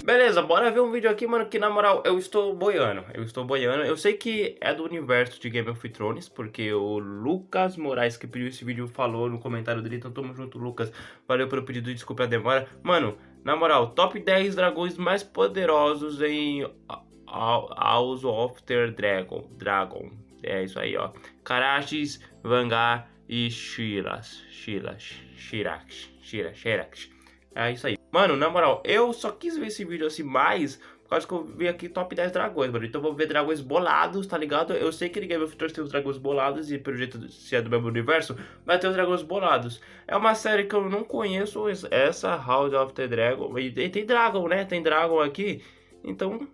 Beleza, bora ver um vídeo aqui, mano, que na moral eu estou boiando. Eu sei que é do universo de Game of Thrones, porque o Lucas Moraes que pediu esse vídeo falou no comentário dele. Então tamo junto, Lucas. Valeu pelo pedido e desculpa a demora. Mano, na moral, top 10 dragões mais poderosos em House of the Dragon. É isso aí, ó. Karaxes, Vangar e Shirax. É isso aí. Mano, na moral, eu só quis ver esse vídeo assim mais por causa que eu vi aqui top 10 dragões, mano. Então eu vou ver dragões bolados, tá ligado? Eu sei que Game of Thrones tem os dragões bolados e pelo jeito se é do mesmo universo, vai ter os dragões bolados. É uma série que eu não conheço, essa House of the Dragon. E tem dragão, né? Tem dragão aqui. Então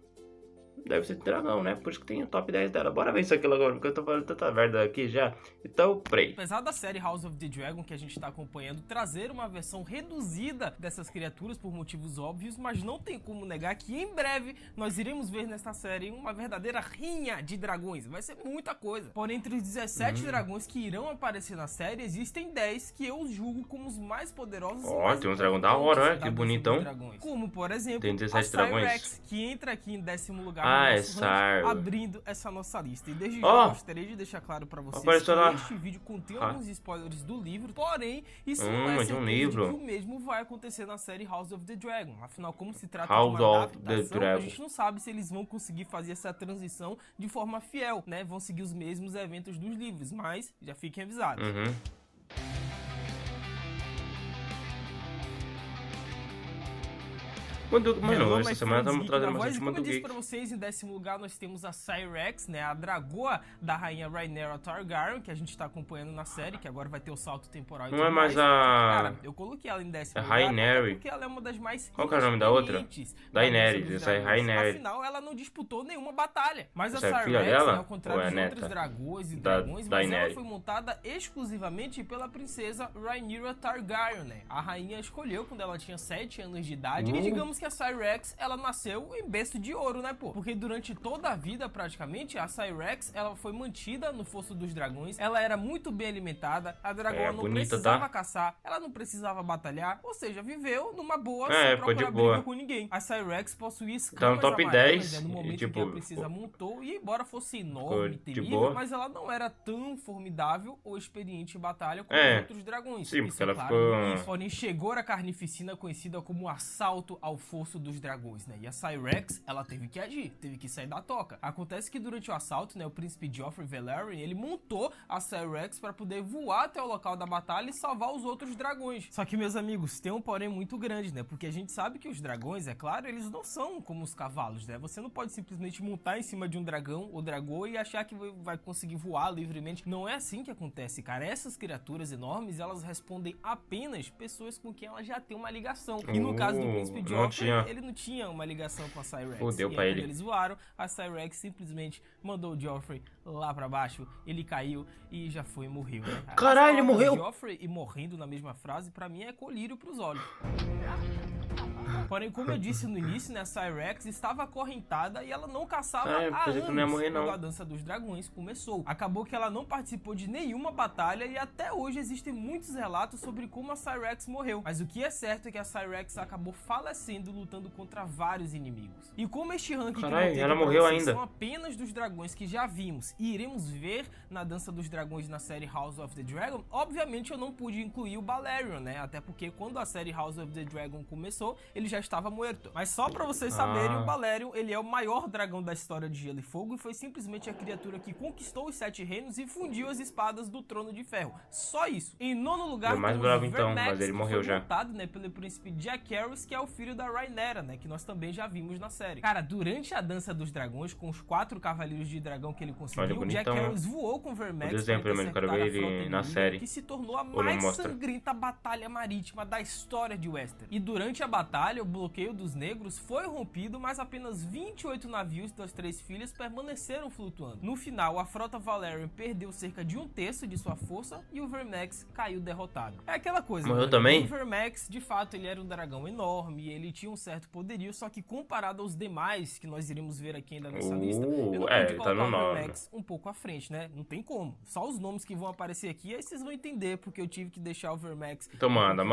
deve ser dragão, né? Por isso que tem o top 10 dela. Bora ver isso aqui agora, porque eu tô falando tanta merda aqui já. Então, play. Apesar da série House of the Dragon que a gente tá acompanhando trazer uma versão reduzida dessas criaturas por motivos óbvios, mas não tem como negar que em breve nós iremos ver nesta série uma verdadeira rinha de dragões. Vai ser muita coisa. Porém, entre os 17 dragões que irão aparecer na série, existem 10 que eu julgo como os mais poderosos. Ó, tem um dragão da hora, olha que bonitão. Como, por exemplo, tem 17 a dragões. Cyrex, que entra aqui em 10º lugar. Abrindo essa nossa lista. E desde já gostaria de deixar claro pra vocês que este vídeo contém alguns spoilers do livro, porém isso não é certeza de que o mesmo vai acontecer na série House of the Dragon. Afinal, como se trata de uma adaptação, a gente não sabe se eles vão conseguir fazer essa transição de forma fiel, né? Vão seguir os mesmos eventos dos livros, mas já fiquem avisados. Mano, essa semana estamos trazendo bastante Como eu disse geek. pra vocês, em 10º lugar nós temos a Cyrex, né, a dragoa da rainha Rhaenyra Targaryen, que a gente tá acompanhando na série, que agora vai ter o salto temporal e não é mais a... Cara, eu coloquei ela em 10º lugar Rhaenyra, porque ela é uma das mais... Qual que é o nome da outra? Daenerys, essa é Rhaenyra. Afinal, ela não disputou nenhuma batalha. Mas essa a filha Cyrex, dela? ao contrário de outras dragoas e dragões, mas ela foi montada exclusivamente pela princesa Rhaenyra Targaryen, né? A rainha escolheu quando ela tinha 7 anos de idade e digamos que a Cyrex, ela nasceu em berço de ouro, né, pô? Porque durante toda a vida, praticamente, a Cyrex, ela foi mantida no Fosso dos Dragões, ela era muito bem alimentada, a dragoa não precisava caçar, ela não precisava batalhar, ou seja, viveu numa boa, sem procurar briga com ninguém. A Cyrex possuía escamas então, top 10, no momento tipo, que a princesa montou, e embora fosse enorme, terrível, mas ela não era tão formidável ou experiente em batalha como os outros dragões. Sim, porque ela ficou... Porém, chegou a carnificina conhecida como assalto ao Fosso dos Dragões, né? E a Cyrex, ela teve que agir, teve que sair da toca. Acontece que durante o assalto, né, o príncipe Joffrey Velaryon, ele montou a Cyrex para poder voar até o local da batalha e salvar os outros dragões. Só que, meus amigos, tem um porém muito grande, né? Porque a gente sabe que os dragões, é claro, eles não são como os cavalos, né? Você não pode simplesmente montar em cima de um dragão ou dragoa e achar que vai conseguir voar livremente. Não é assim que acontece, cara. Essas criaturas enormes, elas respondem apenas pessoas com quem ela já tem uma ligação. E no caso do príncipe Joffrey, ele não tinha uma ligação com a Cyrex. Fudeu pra aí, ele. quando eles voaram, a Cyrex simplesmente mandou o Joffrey lá pra baixo, ele caiu e já foi e morreu, né? Caralho, ele morreu! Joffrey e morrendo na mesma frase, pra mim é colírio pros olhos. Porém, como eu disse no início, né, a Cyrex estava acorrentada e ela não caçava há anos quando a Dança dos Dragões começou. Acabou que ela não participou de nenhuma batalha e até hoje existem muitos relatos sobre como a Cyrex morreu. Mas o que é certo é que a Cyrex acabou falecendo lutando contra vários inimigos. E como este ranking ela morreu ainda. são apenas dos dragões que já vimos e iremos ver na Dança dos Dragões na série House of the Dragon, obviamente eu não pude incluir o Balerion, né? Até porque quando a série House of the Dragon começou, ele já estava morto. Mas só pra vocês saberem, o Balerion, ele é o maior dragão da história de Gelo e Fogo e foi simplesmente a criatura que conquistou os 7 reinos e fundiu as espadas do Trono de Ferro. Só isso. Em 9º lugar, mais bravo então, mas ele morreu já. Montado, né, pelo príncipe Jack Harris, que é o filho da Rhaenyra, né, que nós também já vimos na série. Cara, durante a Dança dos Dragões, com os 4 cavaleiros de dragão que ele conseguiu, Jack Harris voou com Vermax na série, que se tornou a mais sangrenta batalha marítima da história de Westeros. E durante a batalha, batalha, o bloqueio dos negros foi rompido, mas apenas 28 navios das Três Filhas permaneceram flutuando. No final, a frota Valerian perdeu cerca de 1/3 de sua força e o Vermax caiu derrotado. É aquela coisa, morreu também? O Vermax, de fato, ele era um dragão enorme, ele tinha um certo poderio, só que comparado aos demais que nós iremos ver aqui ainda nessa lista, eu não pude colocar no o nome. Vermax um pouco à frente, né? Não tem como. Só os nomes que vão aparecer aqui, aí vocês vão entender porque eu tive que deixar o Vermax. Então manda.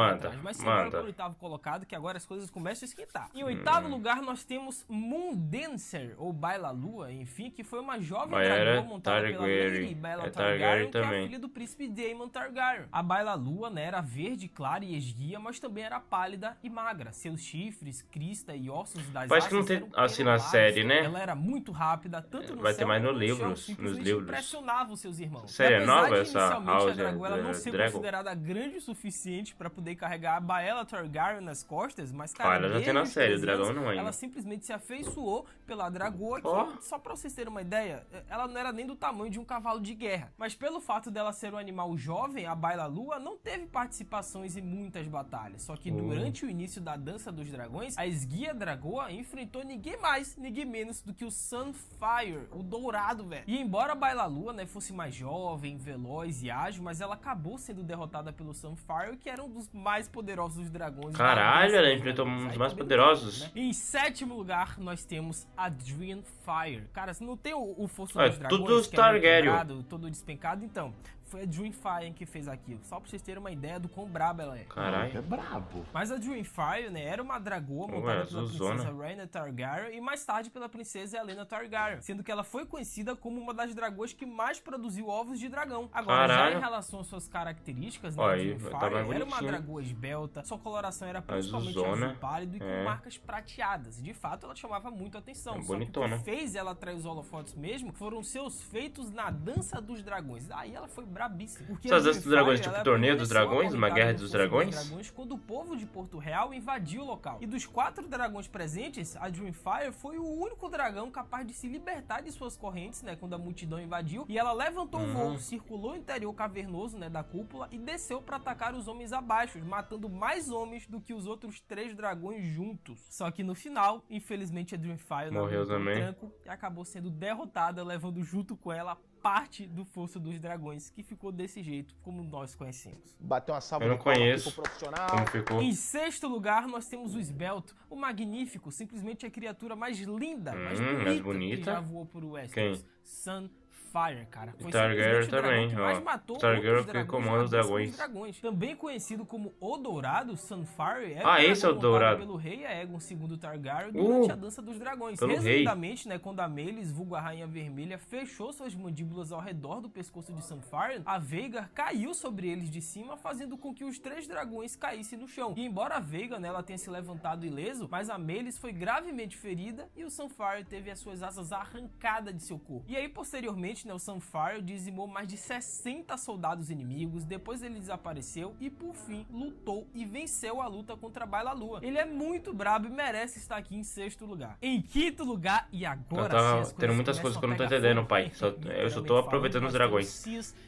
Mas simbora pro oitavo colocado, que agora as coisas começam a esquentar. Em oitavo lugar, nós temos Moon Dancer, ou Baila Lua, enfim, que foi uma jovem dragão montada pela Lady Baela Targaryen, que é a filha do príncipe Daemon Targaryen. A Baila Lua, né, era verde, clara e esguia, mas também era pálida e magra. Seus chifres, crista e ossos das Parece que não tem assim na série, né? Ela era muito rápida, tanto no Vai céu ter mais quanto nos no chão, livros. simplesmente impressionava os seus irmãos. Série E apesar nova de essa inicialmente House a Dragoa ela não ser Dragon? considerada grande o suficiente para poder carregar a Baela Targaryen nas costas, mas cara, Ela já tem na série, o dragão não ainda. ela simplesmente se afeiçoou pela Dragoa, que, só pra vocês terem uma ideia, ela não era nem do tamanho de um cavalo de guerra, mas pelo fato dela ser um animal jovem, a Baila Lua não teve participações em muitas batalhas, só que durante o início da Dança dos Dragões, a esguia Dragoa enfrentou ninguém mais, ninguém menos do que o Sunfire, o dourado, velho. E embora a Baila Lua, né, fosse mais jovem, veloz e ágil, mas ela acabou sendo derrotada pelo Sunfire, que era um dos mais poderosos dragões. Caralho, ela enfrentou um dos mais poderosos. Né? Em sétimo lugar, nós temos a Dreamfire. Cara, se não tem o Fosso dos Dragões, tudo que é Targaryen, todo despencado, então... Foi a Dreamfire que fez aquilo. Só pra vocês terem uma ideia do quão braba ela é. Caralho. É brabo. Mas a Dreamfire, né, era uma dragoa montada pela princesa Rhaena Targaryen e mais tarde pela princesa Helena Targaryen, sendo que ela foi conhecida como uma das dragoas que mais produziu ovos de dragão. Agora, já em relação às suas características, né, a Dreamfire era uma dragoa esbelta, sua coloração era principalmente azul pálido e com marcas prateadas. De fato, ela chamava muito atenção. Só que o que fez ela atrair os holofotes mesmo foram seus feitos na Dança dos Dragões. Aí ela foi brabíssima. Essas danças dos dragões, tipo torneio dos dragões, uma guerra dos dragões? Quando o povo de Porto Real invadiu o local. E dos 4 dragões presentes, a Dreamfire foi o único dragão capaz de se libertar de suas correntes, né, quando a multidão invadiu. E ela levantou o voo, circulou o interior cavernoso, né, da cúpula e desceu para atacar os homens abaixo, matando mais homens do que os outros 3 dragões juntos. Só que no final, infelizmente, a Dreamfire morreu também tranco e acabou sendo derrotada, levando junto com ela parte do Fosso dos Dragões, que ficou desse jeito, como nós conhecemos. Bateu uma salva eu não conheço profissional. como ficou. Em sexto lugar, nós temos o Esbelto, o Magnífico, simplesmente a criatura mais linda, mais bonita que já voou por Westeros. Sunfire, cara. Foi Targaryen também, que mais matou Targaryen que comanda os dragões. Também conhecido como o Dourado, Sunfire esse é o Dourado. Pelo rei Aegon II Targaryen durante a Dança dos Dragões. Resumidamente, né, quando a Melis, vulgo a Rainha Vermelha, fechou suas mandíbulas ao redor do pescoço de Sunfire, a Veigar caiu sobre eles de cima, fazendo com que os 3 dragões caíssem no chão. E embora a Veigar, né, ela tenha se levantado ileso, mas a Melis foi gravemente ferida e o Sunfire teve as suas asas arrancadas de seu corpo. E aí, posteriormente, né, o Sunfire dizimou mais de 60 soldados inimigos, depois ele desapareceu e, por fim, lutou e venceu a luta contra a Baila Lua. Ele é muito brabo e merece estar aqui em sexto lugar. Em quinto lugar, e agora sim, tendo muitas coisas que eu não tô entendendo, pai. Eu só tô aproveitando os dragões.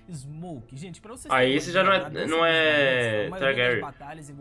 Smoke. Gente, pra vocês esse já não é Targaryen.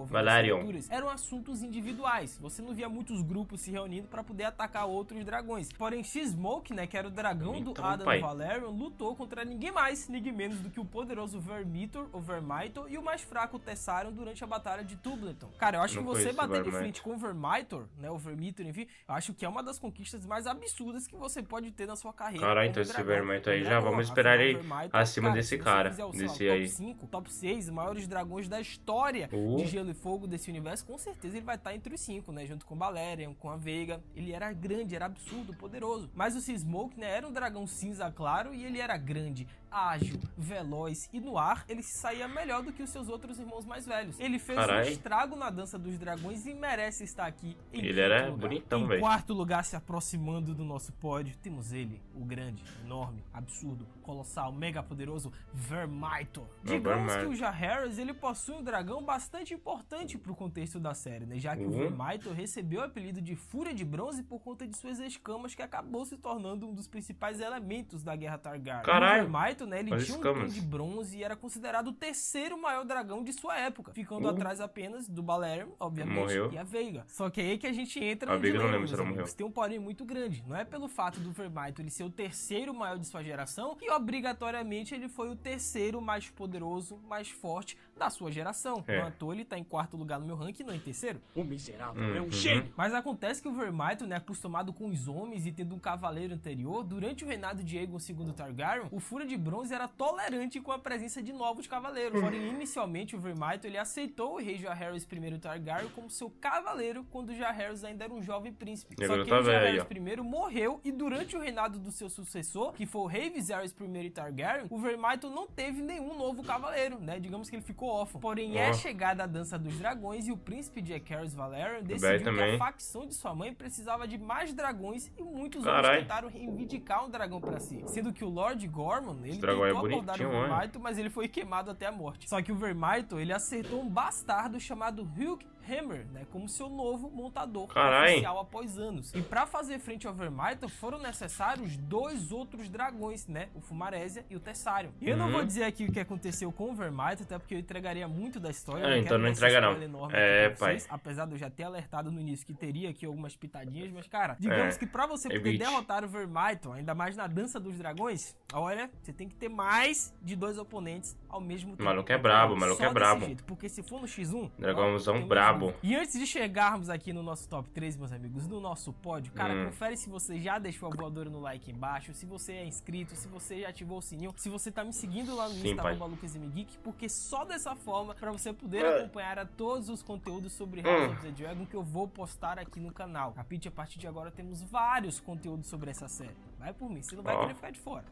Valerion. Eram assuntos individuais. Você não via muitos grupos se reunindo pra poder atacar outros dragões. Porém, Smoke, né, que era o dragão do Adam Valerion, lutou contra ninguém mais, ninguém menos do que o poderoso Vermitor, ou Vermitor, e o mais fraco Tessarion durante a batalha de Tubleton. Cara, eu acho que você bater de frente com o Vermitor, né, o Vermitor, enfim, eu acho que é uma das conquistas mais absurdas que você pode ter na sua carreira. Caralho, então esse Vermitor aí, já vamos esperar ele acima desse cara, desse aí. Top 5, top 6, maiores dragões da história de Gelo e Fogo desse universo, com certeza ele vai estar entre os 5, né, junto com Balerion, com a Veiga. Ele era grande, era absurdo, poderoso. Mas o Smoke, né, era um dragão cinza claro e ele era grande, ágil, veloz e no ar ele se saía melhor do que os seus outros irmãos mais velhos. Ele fez um estrago na Dança dos Dragões e merece estar aqui em ele era bonitão, velho. Em quarto lugar, se aproximando do nosso pódio, temos ele, o grande, enorme, absurdo, colossal, mega poderoso Vermitor. Digamos que o Jaehaerys, ele possui um dragão bastante importante pro contexto da série, né? Já que o Vermitor recebeu o apelido de Fúria de Bronze por conta de suas escamas, que acabou se tornando um dos principais elementos da Guerra Targaryen. Caralho. O Vermitor, Vermito, né, ele As tinha um tom escamas. de bronze e era considerado o terceiro maior dragão de sua época, ficando atrás apenas do Balerion, obviamente, Morreu. e a Veiga. Só que é aí que a gente entra A no Veiga eu não dilema, lembro se meus ela amigos. morreu. Tem um porém muito grande. Não é pelo fato do Vermito ele ser o terceiro maior de sua geração que obrigatoriamente ele foi o terceiro mais poderoso, mais forte da sua geração. É. Não à toa ele tá em quarto lugar no meu ranking, não em terceiro. O miserável é um gênio. Mas acontece que o Vermito, né, acostumado com os homens e tendo um cavaleiro anterior, durante o reinado de Aegon II Targaryen, o Fúria de Bronze era tolerante com a presença de novos cavaleiros. Porém, inicialmente o Vermito ele aceitou o rei Jaehaerys I Targaryen como seu cavaleiro quando Jaehaerys ainda era um jovem príncipe. E Só agora que tá o velho, Jaehaerys I morreu e durante o reinado do seu sucessor, que foi o rei Viserys I Targaryen, o Vermito não teve nenhum novo cavaleiro, né? Digamos que ele ficou órfão. Porém, é chegada a Dança dos Dragões e o príncipe de Aehaerys Valerion decidiu que também. a facção de sua mãe precisava de mais dragões e muitos Carai. homens tentaram reivindicar um dragão pra si. Sendo que o Lord Gormon, ele dragão é tentou abordar o bonitinho, Vermito, mas ele foi queimado até a morte. Só que o Vermito, ele acertou um bastardo chamado Hugh Hammer, né, como seu novo montador Carai. oficial após anos. E pra fazer frente ao Vermito, foram necessários dois outros dragões, né, o Fumarésia e o Tessarion. E eu não vou dizer aqui o que aconteceu com o Vermito, até porque eu entregaria muito da história. É, eu então quero não dar esse entrega não. spoiler enorme É, aqui pra pai. vocês, apesar de eu já ter alertado no início que teria aqui algumas pitadinhas, mas cara, digamos que pra você poder Evite. derrotar o Vermito, ainda mais na Dança dos Dragões, olha, você tem que ter mais de dois oponentes ao mesmo tempo. O maluco é brabo, o maluco Só é desse brabo. jeito, porque se for no X1, Dragãozão temos brabo. dúvida. E antes de chegarmos aqui no nosso top 3, meus amigos, no nosso pódio, cara, confere se você já deixou a voadora no like embaixo, se você é inscrito, se você já ativou o sininho, se você tá me seguindo lá no Sim, Insta, pai. @LucasMGeek, porque só dessa forma, pra você poder acompanhar a todos os conteúdos sobre House of the Dragon que eu vou postar aqui no canal. Capite, a partir de agora temos vários conteúdos sobre essa série. Vai por mim, você não vai querer ficar de fora.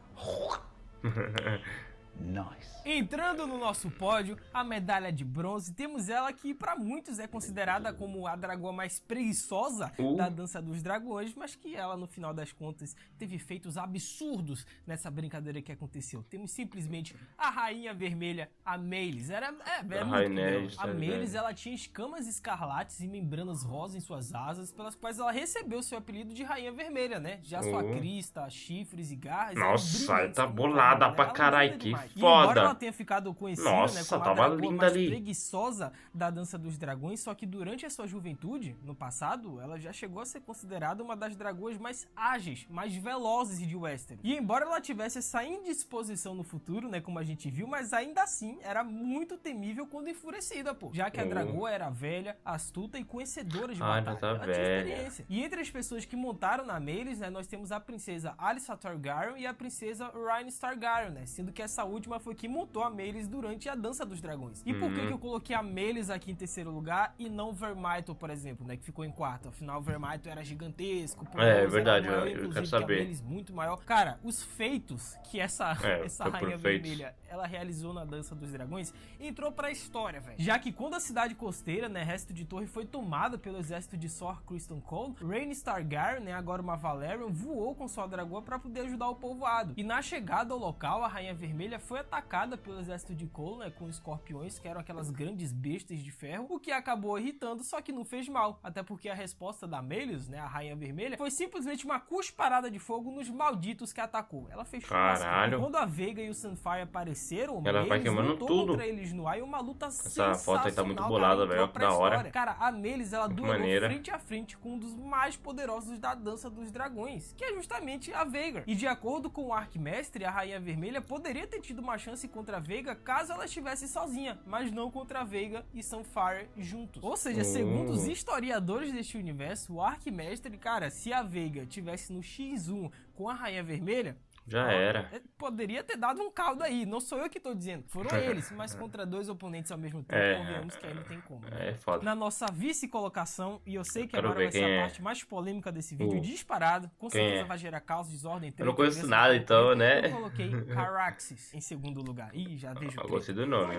Nice. Entrando no nosso pódio, a medalha de bronze, temos ela que pra muitos é considerada como a dragoa mais preguiçosa da Dança dos Dragões, mas que ela no final das contas teve feitos absurdos nessa brincadeira que aconteceu. Temos simplesmente a Rainha Vermelha, a Meleys. Era muito Rhaenys, A Meleys, ela tinha escamas escarlates e membranas rosa em suas asas, pelas quais ela recebeu seu apelido de Rainha Vermelha, né? Já sua crista, chifres e garras eram Nossa, brilhantes tá como bolada ela pra linda caralho, que demais. E foda. embora ela tenha ficado conhecida, Nossa, né, como a tava dragoa linda mais ali. preguiçosa da Dança dos Dragões, só que durante a sua juventude, no passado, ela já chegou a ser considerada uma das dragoas mais ágeis, mais velozes de Westeros. E embora ela tivesse essa indisposição no futuro, né, como a gente viu, mas ainda assim era muito temível quando enfurecida, pô. Já que a dragoa era velha, astuta e conhecedora de batalha. tá Ela tinha velha. experiência. E entre as pessoas que montaram na Meleys, né, nós temos a princesa Alyssa Targaryen e a princesa Rhaenys Targaryen, né, sendo que essa última foi que montou a Meleys durante a Dança dos Dragões. E por que eu coloquei a Meleys aqui em terceiro lugar e não o Vermito, por exemplo, né, que ficou em quarto? Afinal, o Vermito era gigantesco, poderoso, verdade, era maior, eu inclusive, quero que a saber. Meleys muito maior. Cara, os feitos que essa foi por Rainha feitos. Vermelha ela realizou na Dança dos Dragões entrou pra história, velho. Já que quando a cidade costeira, né, resto de torre, foi tomada pelo exército de Sor Criston Cole, Rhaenys Targaryen, né, agora uma Valerion, voou com sua dragoa pra poder ajudar o povoado. E na chegada ao local, a Rainha Vermelha foi atacada pelo exército de Cole, né, com escorpiões, que eram aquelas grandes bestas de ferro, o que acabou irritando, só que não fez mal. Até porque a resposta da Meleys, né, a Rainha Vermelha, foi simplesmente uma cusparada de fogo nos malditos que atacou. Ela fez churrasco. Caralho. E quando a Veiga e o Sunfire apareceram, Ela vai Meleys queimando lutou tudo. contra eles no ar e uma luta Essa foto aí tá muito sensacional, bolada, cara, entrou velho, pra da hora. história. Cara, a Meleys, ela Muito duelou maneira. frente a frente com um dos mais poderosos da Dança dos Dragões, que é justamente a Veiga. E de acordo com o Arquimestre, a Rainha Vermelha poderia ter tido uma chance contra a Veiga caso ela estivesse sozinha, mas não contra a Veiga e Sunfire juntos. Ou seja, segundo os historiadores deste universo, o Arquimestre, cara, se a Veiga tivesse no X1 com a Rainha Vermelha, Já era. poderia ter dado um caldo aí, não sou eu que tô dizendo, foram eles, mas contra dois oponentes ao mesmo tempo, convenhamos que aí não tem como, né? É foda. Na nossa vice-colocação, e eu sei que Quero agora ver vai ser quem a é. parte mais polêmica desse vídeo, Uh. disparado, com Quem certeza é? vai gerar caos, desordem, Eu não treta, conheço diversão, nada, conflito. então, né? Eu coloquei Caraxes em segundo lugar. Ih, já vejo Eu treta. gostei do nome.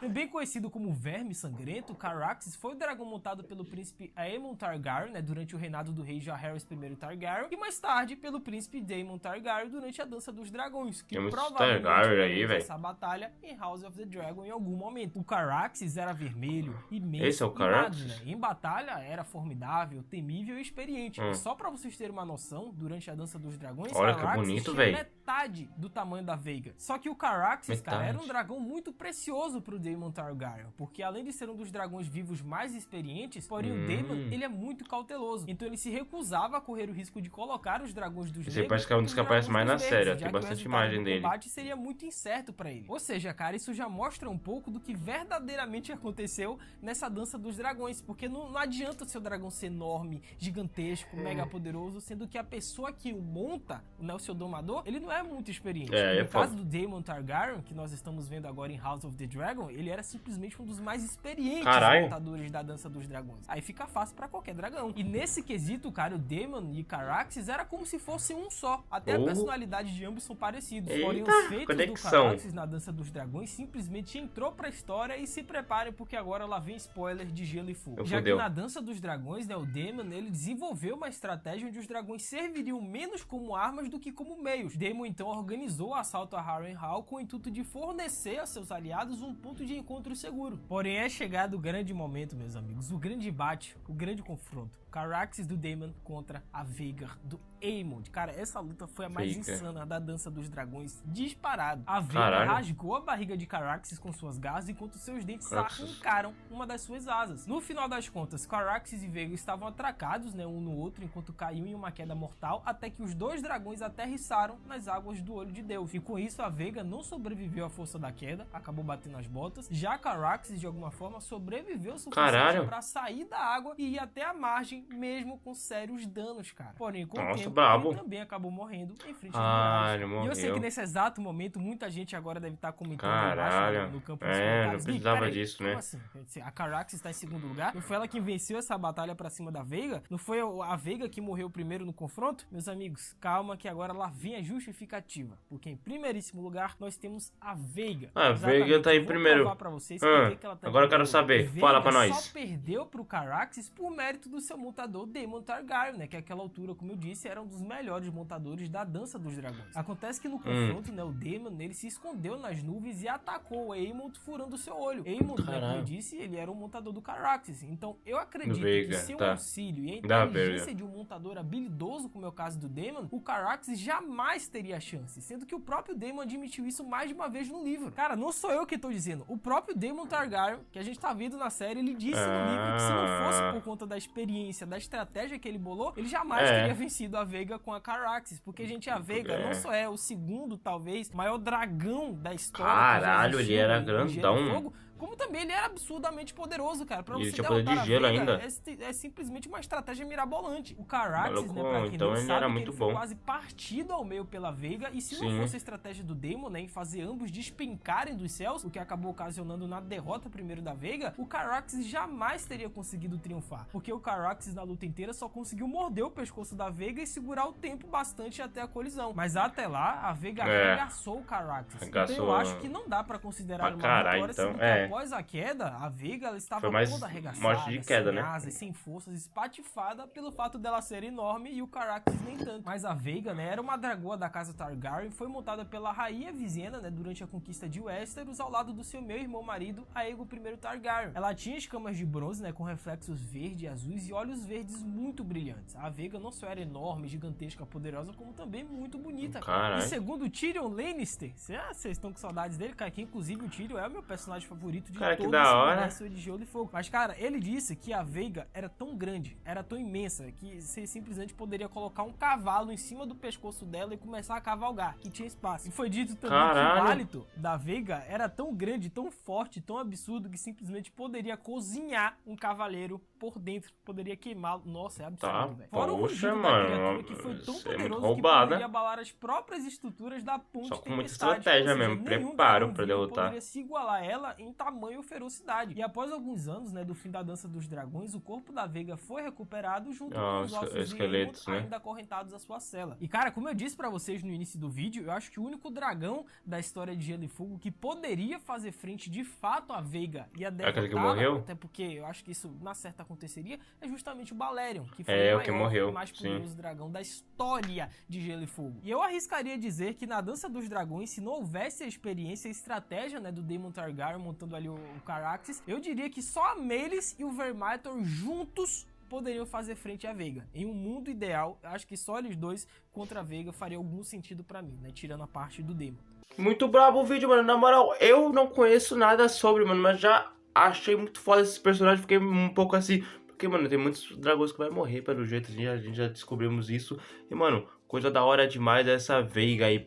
Também conhecido como Verme Sangrento, Caraxes foi o dragão montado pelo príncipe Aemon Targaryen, né, durante o reinado do rei Jaehaerys I Targaryen, e mais tarde pelo príncipe Daemon Targaryen durante a Dança dos Dragões, que provavelmente teremos essa batalha em House of the Dragon em algum momento. O Caraxes era vermelho, imenso, esse é o Caraxes? né? Em batalha era formidável, temível e experiente. E só pra vocês terem uma noção, durante a Dança dos Dragões, olha que Caraxes bonito, tinha velho. metade do tamanho da Veiga. Só que o Caraxes, cara, Metade. era um dragão muito precioso pro Daemon Targaryen, porque além de ser um dos dragões vivos mais experientes, porém o Daemon, ele é muito cauteloso. Então ele se recusava a correr o risco de colocar os dragões dos Esse parece que é um dos que aparece mais na série, tem bastante imagem dele. O combate seria muito incerto pra ele. Ou seja, cara, isso já mostra um pouco do que verdadeiramente aconteceu nessa Dança dos Dragões, porque não adianta o seu dragão ser enorme, gigantesco, mega poderoso, sendo que a pessoa que o monta, né, o seu domador, ele não é muito experiente. No caso do Daemon Targaryen, que nós estamos vendo agora em House of the Dragon, ele era simplesmente um dos mais experientes montadores da Dança dos Dragões. Aí fica fácil pra qualquer dragão. E nesse quesito, cara, o Daemon e Caraxes era como se fosse um só. Até a personalidade de ambos são parecidos. Porém, os feitos do Caraxes na Dança dos Dragões simplesmente entrou pra história, e se preparem porque agora lá vem spoiler de Gelo e Fogo. Já que na Dança dos Dragões, né, o Daemon, ele desenvolveu uma estratégia onde os dragões serviriam menos como armas do que como meios. Daemon então organizou o assalto a Harrenhal com o intuito de fornecer a seus aliados um ponto de encontro seguro. Porém, é chegado o grande momento, meus amigos, o grande embate, o grande confronto. Caraxes do Daemon contra a Veigar do Aemon. Cara, essa luta foi a mais insana da Dança dos Dragões, disparado. A Veigar rasgou a barriga de Caraxes com suas garras, enquanto seus dentes arrancaram uma das suas asas. No final das contas, Caraxes e Veigar estavam atracados, né, um no outro, enquanto caíam em uma queda mortal, até que os dois dragões aterrissaram nas águas do Olho de Deus. E com isso, a Veigar não sobreviveu à força da queda, acabou batendo as botas. Já Caraxes, de alguma forma, sobreviveu o suficiente para sair da água e ir até a margem, mesmo com sérios danos, cara. Porém, com o tempo, ele também acabou morrendo em frente aos muralhas. E eu sei que nesse exato momento, muita gente agora deve estar comentando embaixo no campo dos comentários. Não precisava disso, né? Como assim? A Caraxes está em segundo lugar? Não foi ela que venceu essa batalha pra cima da Veiga? Não foi a Veiga que morreu primeiro no confronto? Meus amigos, calma que agora lá vem a justificativa. Porque em primeiríssimo lugar, nós temos a Veiga. A Veiga tá em primeiro. Pra vocês que ela tá agora eu quero saber. Fala pra nós. Só perdeu pro Caraxes por mérito do seu montador Daemon Targaryen, né? Que àquela altura, como eu disse, era um dos melhores montadores da Dança dos Dragões. Acontece que no confronto, né, o Daemon, ele se escondeu nas nuvens e atacou o Aemon furando o seu olho. Aemon, né, como eu disse, ele era um montador do Caraxes. Então, eu acredito que seu auxílio e a inteligência de um montador habilidoso, como é o caso do Daemon, o Caraxes jamais teria chance. Sendo que o próprio Daemon admitiu isso mais de uma vez no livro. Cara, não sou eu que tô dizendo. O próprio Daemon Targaryen, que a gente tá vendo na série, ele disse no livro que se não fosse por conta da experiência, da estratégia que ele bolou, ele jamais teria vencido a Veiga com a Caraxes. Porque, gente, a Veiga não só é o segundo, talvez, maior dragão da história. Caralho, ele era grandão. Como também ele era absurdamente poderoso, cara. Pra você tinha poder de gelo ainda. É simplesmente uma estratégia mirabolante. O Caraxes, né, pra quem então não ele sabe, era muito foi quase partido ao meio pela Veiga. E se não fosse a estratégia do Daemon, né, em fazer ambos despencarem dos céus, o que acabou ocasionando na derrota primeiro da Veiga, o Caraxes jamais teria conseguido triunfar. Porque o Caraxes na luta inteira só conseguiu morder o pescoço da Veiga e segurar o tempo bastante até a colisão. Mas até lá, a Veiga arregaçou o Caraxes. Então eu acho que não dá pra considerar uma vitória, sendo que após a queda, a Veiga ela estava toda arregaçada, de queda, sem asas, sem forças, espatifada pelo fato dela ser enorme e o Caraxes nem tanto. Mas a Veiga, né, era uma dragoa da casa Targaryen, foi montada pela rainha Visenya, né, durante a conquista de Westeros, ao lado do seu meio-irmão marido, Aegon I Targaryen. Ela tinha escamas de bronze, né, com reflexos verde e azuis e olhos verdes muito brilhantes. A Veiga não só era enorme, gigantesca, poderosa, como também muito bonita. E segundo o Tyrion Lannister, vocês estão com saudades dele, cara, que inclusive o Tyrion é o meu personagem favorito de que da hora. De Gelo e Fogo. Mas, cara, ele disse que a Veiga era tão grande, era tão imensa, que você simplesmente poderia colocar um cavalo em cima do pescoço dela e começar a cavalgar, que tinha espaço. E foi dito também que o hálito da Veiga era tão grande, tão forte, tão absurdo, que simplesmente poderia cozinhar um cavaleiro por dentro, poderia queimá-lo. Nossa, é absurdo, velho. Fora o rugido da criatura, que foi tão poderoso que poderia abalar as próprias estruturas da ponte. Só com muita estratégia mesmo, preparo pra derrotar. Poderia se igualar a ela em tamanho tamanho e ferocidade. E após alguns anos, né, do fim da Dança dos Dragões, o corpo da Veiga foi recuperado junto com os ossos de esqueletos, Aemon né? ainda acorrentados à sua cela. E cara, como eu disse pra vocês no início do vídeo, eu acho que o único dragão da história de Gelo e Fogo que poderia fazer frente de fato à Veiga e a Aquele que derrotá-la, morreu? até porque eu acho que isso na certa aconteceria, é justamente o Balerion, que foi É, o o que maior morreu, e mais sim. poderoso dragão da história de Gelo e Fogo. E eu arriscaria dizer que na Dança dos Dragões, se não houvesse a experiência e estratégia, né, do Daemon Targaryen montando ali o Caraxes, eu diria que só a Melis e o Vermithor juntos poderiam fazer frente à Veiga. Em um mundo ideal, eu acho que só eles dois contra a Veiga faria algum sentido pra mim, né, tirando a parte do Daemon. Muito brabo o vídeo, mano. Na moral, eu não conheço nada sobre, mano, mas já achei muito foda esses personagens. Fiquei um pouco assim, porque, mano, tem muitos dragões que vai morrer pelo jeito, a gente já descobrimos isso. E, mano, coisa da hora demais essa Veiga aí,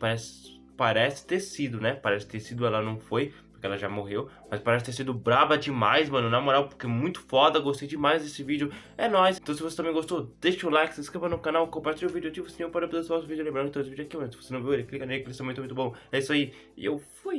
parece ter sido, né? Parece ter sido, ela não foi, porque ela já morreu, mas parece ter sido braba demais, mano, na moral, porque muito foda, gostei demais desse vídeo, é nóis. Então se você também gostou, deixa o like, se inscreva no canal, compartilha o vídeo, ativa o sininho para o próximo vídeo, lembrando que todos os vídeos aqui, mano, se você não viu ele, clica nele, que eles são muito bom. É isso aí, e eu fui!